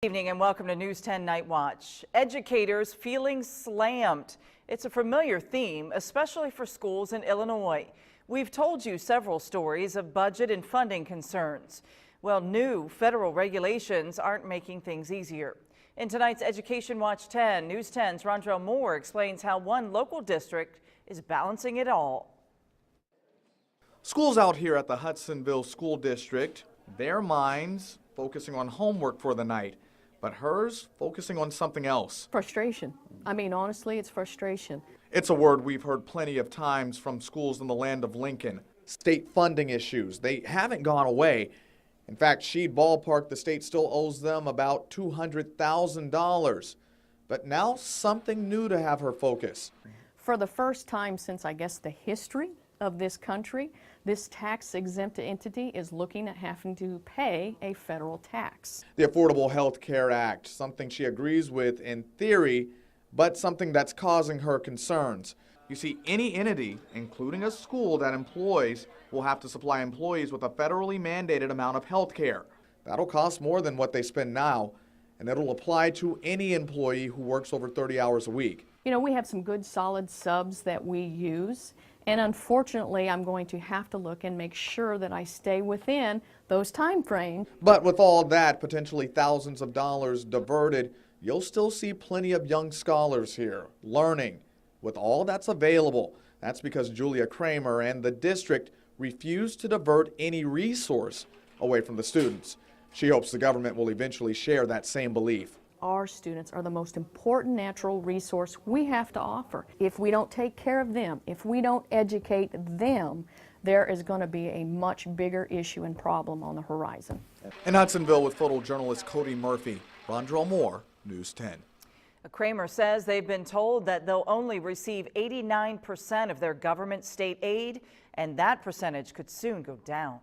Good evening and welcome to News 10 Night Watch. Educators feeling slammed. It's a familiar theme, especially for schools in Illinois. We've told you several stories of budget and funding concerns. Well, new federal regulations aren't making things easier. In tonight's Education Watch 10, News 10's Rondrell Moore explains how one local district is balancing it all. Schools out here at the Hudsonville School District, their minds focusing on homework for the night, but hers focusing on something else. Frustration. I mean, honestly, it's frustration. It's a word we've heard plenty of times from schools in the land of Lincoln. State funding issues, they haven't gone away. In fact, she'd ballpark the state still owes them about $200,000. But now something new to have her focus. For the first time since, I guess, the history of this country, this tax-exempt entity is looking at having to pay a federal tax. The Affordable Health Care Act, something she agrees with in theory, but something that's causing her concerns. You see, any entity, including a school that employs, will have to supply employees with a federally mandated amount of health care. That'll cost more than what they spend now, and it'll apply to any employee who works over 30 hours a week. You know, we have some good solid subs that we use, and unfortunately, I'm going to have to look and make sure that I stay within those time frames. But with all that, potentially thousands of dollars diverted, you'll still see plenty of young scholars here, learning. With all that's available, that's because Julia Kramer and the district refused to divert any resource away from the students. She hopes the government will eventually share that same belief. Our students are the most important natural resource we have to offer. If we don't take care of them, if we don't educate them, there is going to be a much bigger issue and problem on the horizon. In Hudsonville with photojournalist Cody Murphy, Rondrell Moore, News 10. Kramer says they've been told that they'll only receive 89% of their government state aid, and that percentage could soon go down.